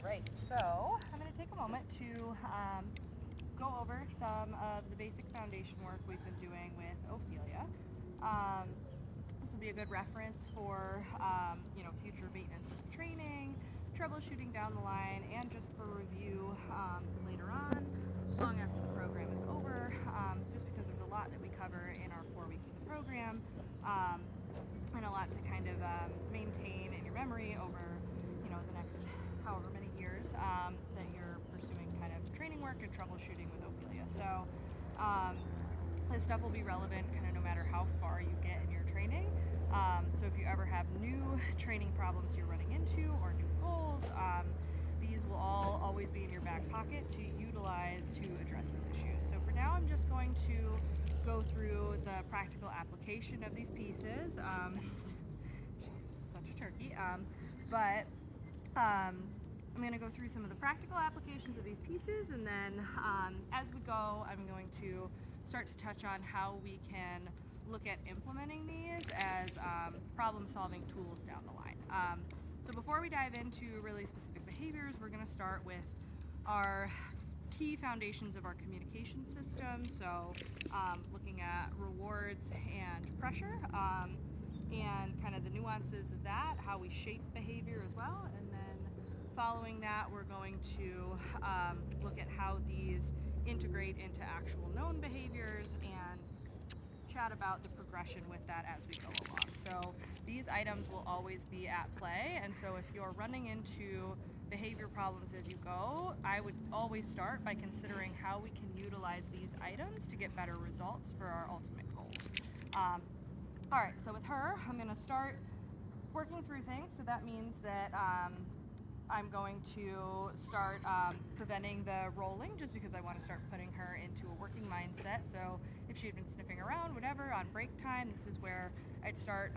right, so I'm going to take a moment to go over some of the basic foundation work we've been doing with Ophelia. This will be a good reference for future maintenance of the training, troubleshooting down the line, and just for review later on, long after the program is over, just because there's a lot that we cover in our 4 weeks of the program, and a lot to kind of maintain in your memory over the next however many years that you're pursuing kind of training work and troubleshooting with Ophelia. So this stuff will be relevant kind of no matter how far you get in your training. So if you ever have new training problems you're running into or new goals, these will all always be in your back pocket to utilize to address those issues. So for now, I'm just going to go through the practical application of these pieces. She's such a turkey. I'm going to go through some of the practical applications of these pieces, and then as we go, I'm going to start to touch on how we can look at implementing these as problem-solving tools down the line. So before we dive into really specific behaviors, we're going to start with our key foundations of our communication system. So looking at rewards and pressure, and kind of the nuances of that, how we shape behavior as well. And then following that, we're going to look at how these integrate into actual known behaviors and chat about the progression with that as we go along. So these items will always be at play, and so if you're running into behavior problems as you go, I would always start by considering how we can utilize these items to get better results for our ultimate goals. All right, so with her, I'm going to start working through things. So that means that I'm going to start preventing the rolling, just because I want to start putting her into a working mindset. So if she had been sniffing around, whatever, on break time, this is where I'd start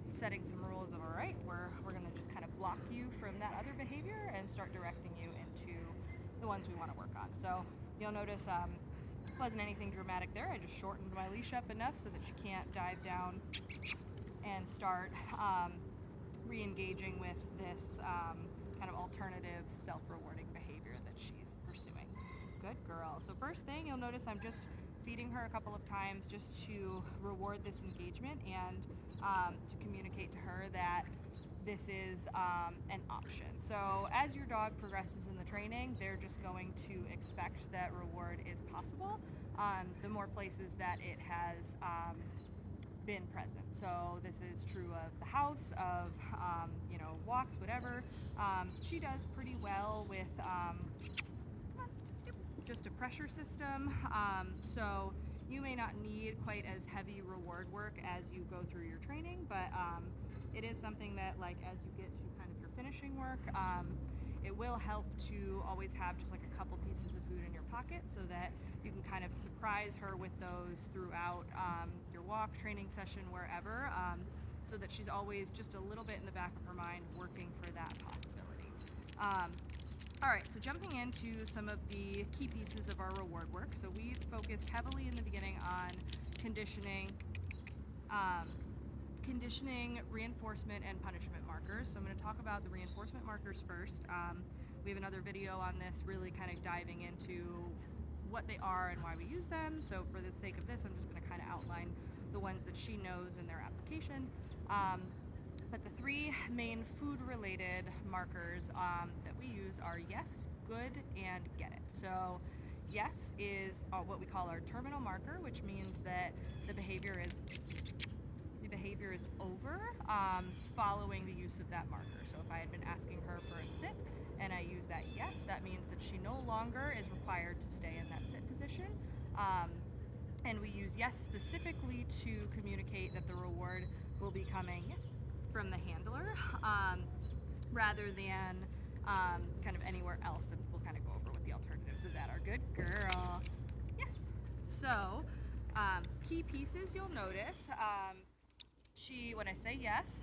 setting some rules of, all right, we're going to just kind of block you from that other behavior and start directing you into the ones we want to work on. So you'll notice wasn't anything dramatic there. I just shortened my leash up enough so that she can't dive down and start re-engaging with this kind of alternative self-rewarding behavior that she's pursuing. Good girl. So first thing, you'll notice I'm just feeding her a couple of times just to reward this engagement and to communicate to her that this is an option. So as your dog progresses in the training, they're just going to expect that reward is possible the more places that it has been present. So this is true of the house, of walks, whatever. She does pretty well with just a pressure system. So you may not need quite as heavy reward work as you go through your training, but it is something that, like, as you get to kind of your finishing work, it will help to always have just like a couple pieces of food in your pocket so that you can kind of surprise her with those throughout your walk, training session, wherever, so that she's always just a little bit in the back of her mind working for that possibility. All right, so jumping into some of the key pieces of our reward work. So we've focused heavily in the beginning on conditioning, reinforcement, and punishment markers. So I'm going to talk about the reinforcement markers first. We have another video on this, really kind of diving into what they are and why we use them. So for the sake of this, I'm just going to kind of outline the ones that she knows in their application. But the three main food-related markers that we use are yes, good, and get it. So yes is what we call our terminal marker, which means that the behavior is over following the use of that marker. So if I had been asking her for a sit and I use that yes, that means that she no longer is required to stay in that sit position. And we use yes specifically to communicate that the reward will be coming, yes, from the handler, rather than kind of anywhere else. And we'll kind of go over what the alternatives of that are. Good girl. Yes. So key pieces you'll notice. When I say yes,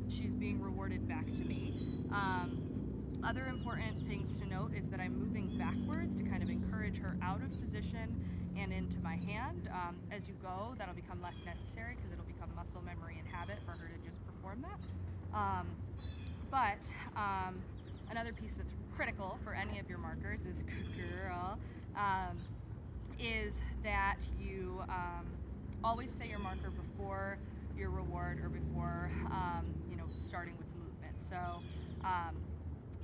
she's being rewarded back to me. Other important things to note is that I'm moving backwards to kind of encourage her out of position and into my hand. As you go, that'll become less necessary because it'll become muscle memory and habit for her to just perform that. But Another piece that's critical for any of your markers is good girl, is that you always say your marker before your reward or before starting with movement. So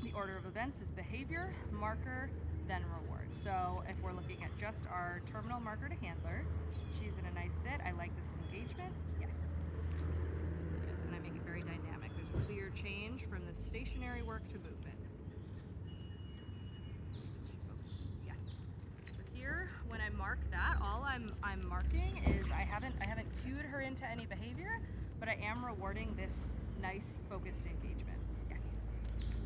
the order of events is behavior, marker, then reward. So if we're looking at just our terminal marker to handler, she's in a nice sit. I like this engagement. Yes. And I make it very dynamic. There's a clear change from the stationary work to movement. Yes. So here, when I mark that, all I'm marking is I haven't cued her into any behavior, but I am rewarding this nice focused engagement. Yes.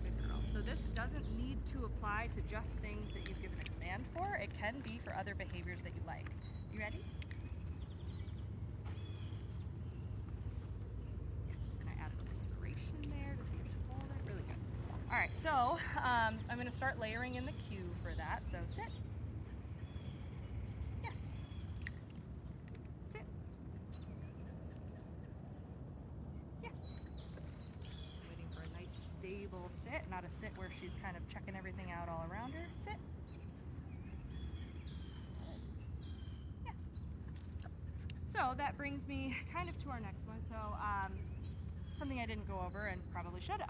Good girl. So this doesn't need to apply to just things that you've given a command for. It can be for other behaviors that you like. You ready? Yes. And I added a little duration there to see if she hold it. Really good. All right. So I'm going to start layering in the cue for that. So sit. Yes. Sit. Yes. Waiting for a nice stable sit, not a sit where she's kind of checking everything out all around her. Sit. Yes. So that brings me kind of to our next one. So something I didn't go over and probably should.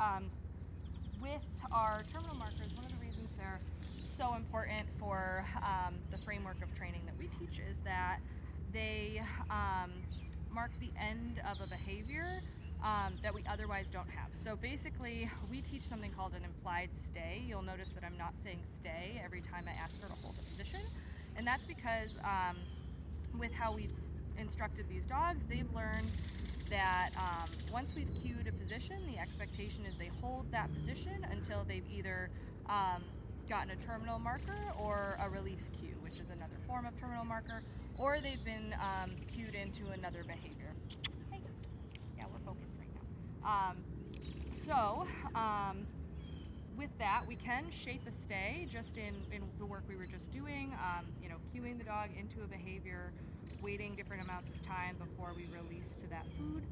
With our terminal markers, one of the reasons they're so important for the framework of training that we teach is that they mark the end of a behavior that we otherwise don't have. So basically, we teach something called an implied stay. You'll notice that I'm not saying stay every time I ask her to hold a position. And that's because with how we've instructed these dogs, they've learned that once we've cued a position, the expectation is they hold that position until they've either gotten a terminal marker or a release cue, which is another form of terminal marker, or they've been cued into another behavior. Hey, yeah, we're focused right now. With that, we can shape a stay just in the work we were just doing, cueing the dog into a behavior, waiting different amounts of time before we release to that food.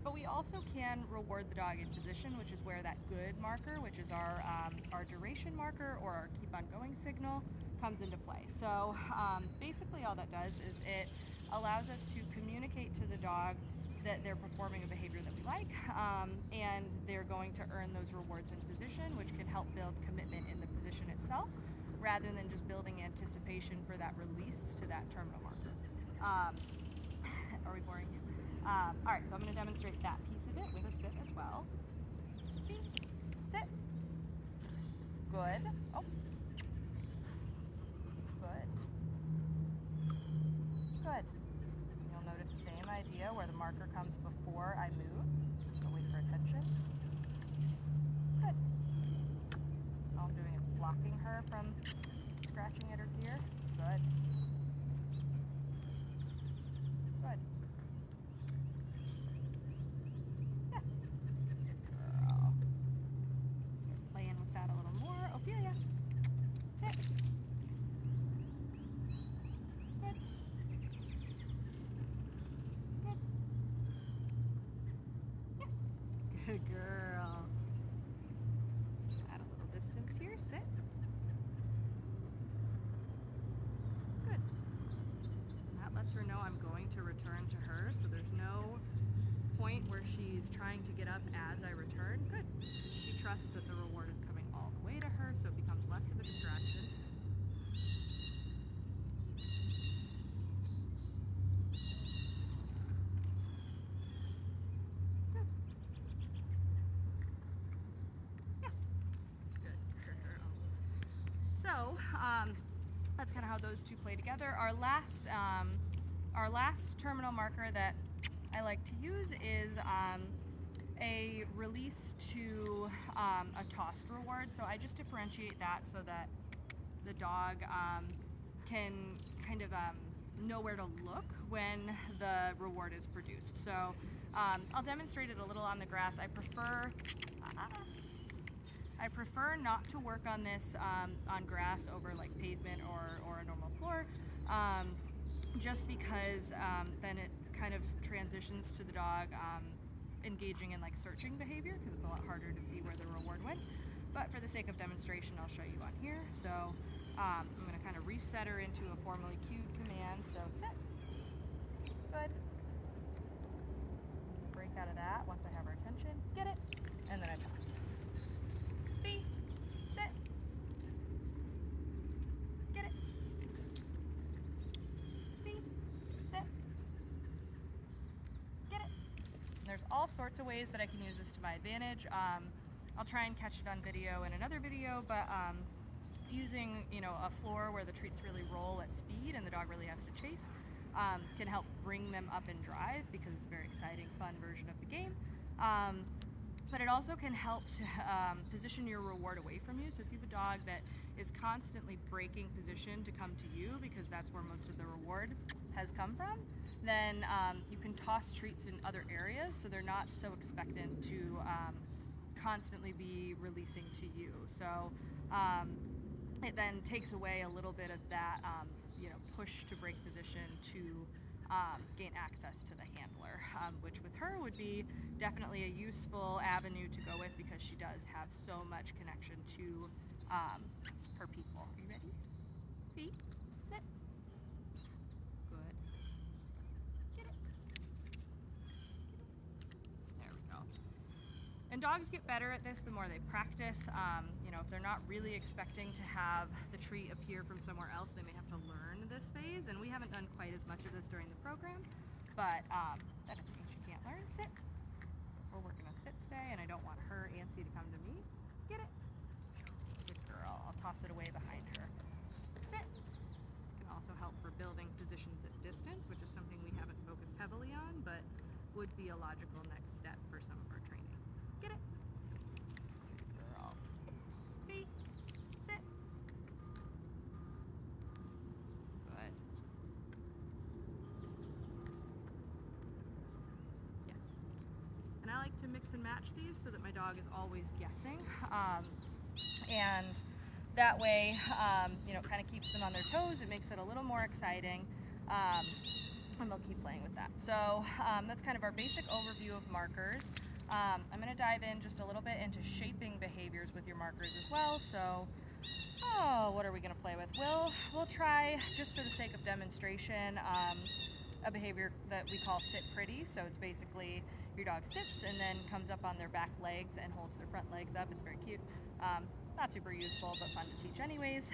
But we also can reward the dog in position, which is where that good marker, which is our duration marker or our keep on going signal, comes into play. So basically all that does is it allows us to communicate to the dog that they're performing a behavior that we like, and they're going to earn those rewards in position, which can help build commitment in the position itself, rather than just building anticipation for that release to that terminal marker. Are we boring you? All right, so I'm going to demonstrate that piece of it with a sit as well. Sit. Good. Oh. Good. Good. You'll notice same idea where the marker comes before I move. So wait for attention. Good. All I'm doing is blocking her from scratching at her gear. Good. Good. Yeah. Good girl. Start playing with that a little more. Ophelia. Sit. Good. Good. Yes. Good girl. Add a little distance here. Sit. Good. And that lets her know I'm going to return to her, so there's no point where she's trying to get up as I return. Good. She trusts that the reward is coming all the way to her, so it becomes less of a distraction. Good. Yes. Good girl. So that's kind of how those two play together. Our last terminal marker that I like to use is a release to a tossed reward. So I just differentiate that so that the dog can kind of know where to look when the reward is produced. So I'll demonstrate it a little on the grass. I prefer not to work on this on grass over like pavement or a normal floor, just because then it kind of transitions to the dog engaging in like searching behavior, because it's a lot harder to see where the reward went. but for the sake of demonstration, I'll show you on here. So I'm going to kind of reset her into a formally cued command. So sit. Good. Break out of that once I have her attention. Get it. And then I toss. Fee. Sit. Get it. Fee. Sit. Get it. And there's all sorts of ways that I can use this to my advantage. I'll try and catch it on video in another video, but using a floor where the treats really roll at speed and the dog really has to chase can help bring them up and drive, because it's a very exciting, fun version of the game. But it also can help to position your reward away from you. So if you have a dog that is constantly breaking position to come to you, because that's where most of the reward has come from, then you can toss treats in other areas so they're not so expectant to constantly be releasing to you. So it then takes away a little bit of that push to break position to gain access to the handler, which with her would be definitely a useful avenue to go with, because she does have so much connection to her people. Are you ready? Feet, sit. Good. Get it. There we go. And dogs get better at this the more they practice. If they're not really expecting to have the treat appear from somewhere else, they may have to learn this phase. And we haven't done quite as much of this during the program, but that doesn't mean she can't learn. Sit. We're working on sit stay, and I don't want her antsy to come to me. Get it. Good girl. I'll toss it away behind her. Sit. This can also help for building positions at distance, which is something we haven't focused heavily on, but would be a logical next step for some of our training. Get it. Good girl. Feet. Sit. Good. Yes. And I like to mix and match these so that my dog is always guessing. And that way, it kind of keeps them on their toes. It makes it a little more exciting. And we'll keep playing with that. So that's kind of our basic overview of markers. I'm going to dive in just a little bit into shaping behaviors with your markers as well. So, what are we going to play with? We'll try, just for the sake of demonstration, a behavior that we call sit pretty. So it's basically your dog sits and then comes up on their back legs and holds their front legs up. It's very cute. Not super useful, but fun to teach anyways.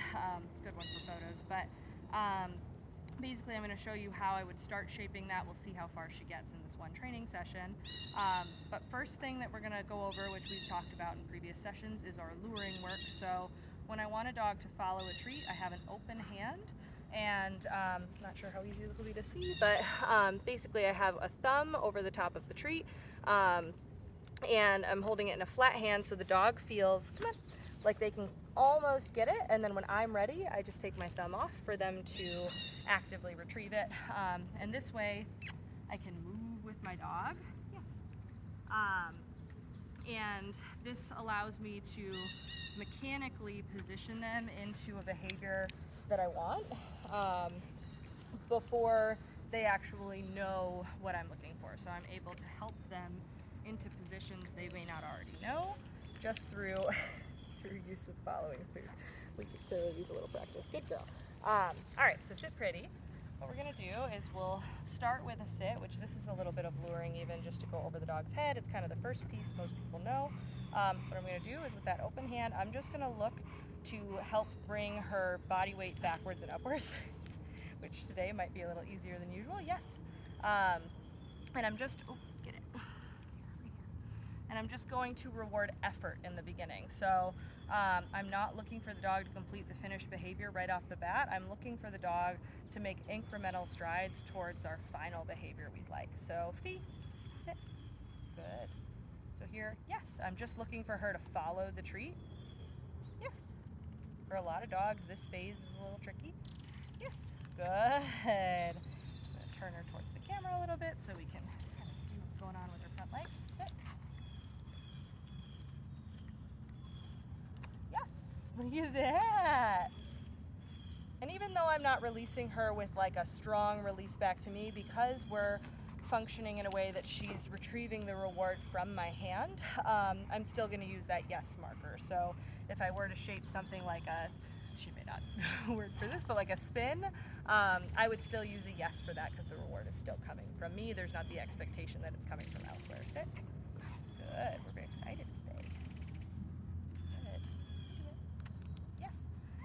Good one for photos. But basically, I'm going to show you how I would start shaping that. We'll see how far she gets in this one training session. But first thing that we're going to go over, which we've talked about in previous sessions, is our luring work. So when I want a dog to follow a treat, I have an open hand. And not sure how easy this will be to see, but basically I have a thumb over the top of the treat, and I'm holding it in a flat hand so the dog feels, come on, like they can almost get it, and then when I'm ready, I just take my thumb off for them to actively retrieve it. And this way, I can move with my dog. Yes. And this allows me to mechanically position them into a behavior that I want before they actually know what I'm looking for. So I'm able to help them into positions they may not already know, just through use of following food. We could clearly use a little practice. Good girl. All right, so sit pretty. What we're gonna do is we'll start with a sit, which this is a little bit of luring even just to go over the dog's head. It's kind of the first piece most people know. What I'm gonna do is with that open hand, I'm just gonna look to help bring her body weight backwards and upwards, which today might be a little easier than usual. Yes. And I'm just, get it. And I'm just going to reward effort in the beginning. So I'm not looking for the dog to complete the finished behavior right off the bat. I'm looking for the dog to make incremental strides towards our final behavior we'd like. So fee, sit, good. So here, yes, I'm just looking for her to follow the treat. Yes. For a lot of dogs, this phase is a little tricky. Yes, good. I'm gonna turn her towards the camera a little bit so we can kind of see what's going on with her front legs. Sit. Yes, look at that. And even though I'm not releasing her with like a strong release back to me, because we're functioning in a way that she's retrieving the reward from my hand, I'm still going to use that yes marker. So if I were to shape something like she may not word for this, but like a spin, I would still use a yes for that because the reward is still coming from me. There's not the expectation that it's coming from elsewhere. Sit. Good. We're very excited today. Good. Yes.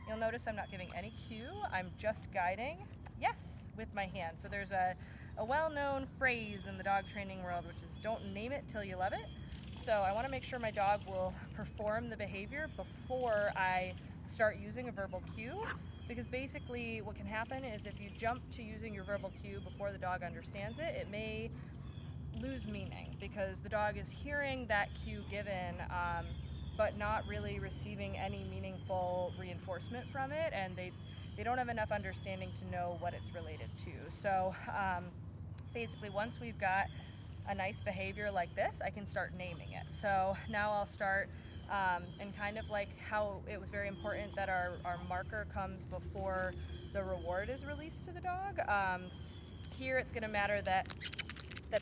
You'll notice I'm not giving any cue. I'm just guiding yes with my hand. So there's a well-known phrase in the dog training world, which is don't name it till you love it. So I want to make sure my dog will perform the behavior before I start using a verbal cue, because basically what can happen is if you jump to using your verbal cue before the dog understands it, it may lose meaning because the dog is hearing that cue given but not really receiving any meaningful reinforcement from it, and they don't have enough understanding to know what it's related to. So basically once we've got a nice behavior like this, I can start naming it. So now I'll start and kind of like how it was very important that our marker comes before the reward is released to the dog. Here it's going to matter that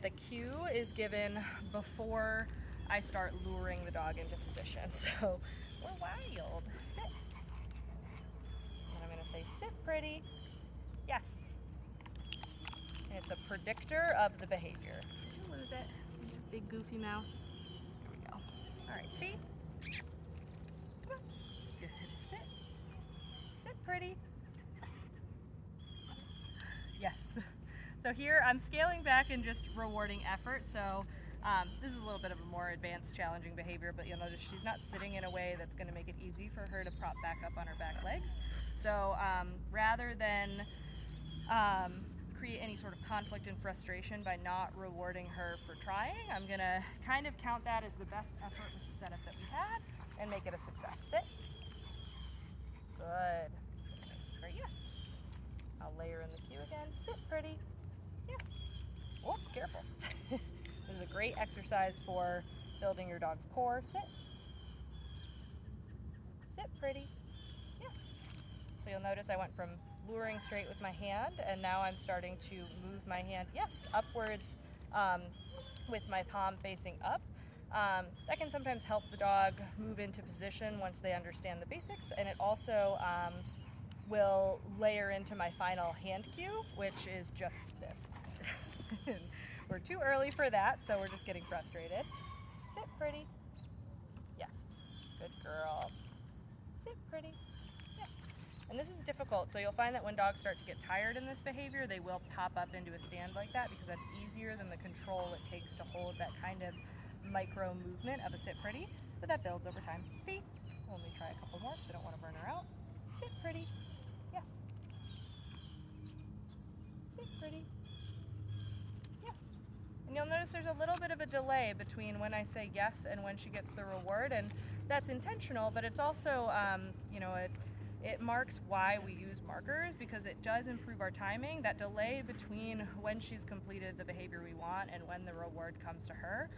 the cue is given before I start luring the dog into position. So we're wild. Sit. And I'm going to say sit pretty. Yes. And it's a predictor of the behavior. Did you lose it? Big goofy mouth. There we go. All right, feet. Come on. Good. Sit. Sit pretty. Yes. So here I'm scaling back and just rewarding effort. So this is a little bit of a more advanced, challenging behavior, but you'll notice she's not sitting in a way that's going to make it easy for her to prop back up on her back legs. So rather than create any sort of conflict and frustration by not rewarding her for trying, I'm going to kind of count that as the best effort with the setup that we had and make it a success. Sit. Good. Yes. I'll layer in the cue again. Sit pretty. Yes. Oh, careful. This is a great exercise for building your dog's core. Sit. Sit pretty. Yes. So you'll notice I went from luring straight with my hand, and now I'm starting to move my hand, yes, upwards with my palm facing up. That can sometimes help the dog move into position once they understand the basics, and it also will layer into my final hand cue, which is just this. We're too early for that, so we're just getting frustrated. Sit pretty. Yes. Good girl. Sit pretty. Yes. And this is difficult, so you'll find that when dogs start to get tired in this behavior, they will pop up into a stand like that because that's easier than the control it takes to hold that kind of micro movement of a sit pretty, but that builds over time. Feet. Let me try a couple more because I don't want to burn her out. Sit pretty. Yes. Sit pretty. Yes. And you'll notice there's a little bit of a delay between when I say yes and when she gets the reward, and that's intentional, but it's also, it marks why we use markers because it does improve our timing. That delay between when she's completed the behavior we want and when the reward comes to her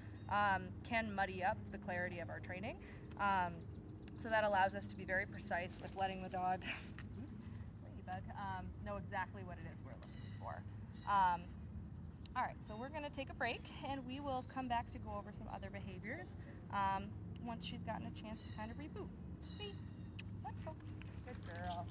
can muddy up the clarity of our training. So that allows us to be very precise with letting the dog know exactly what it is we're looking for. All right, so we're going to take a break and we will come back to go over some other behaviors once she's gotten a chance to kind of reboot. See? Let's go. Good girl.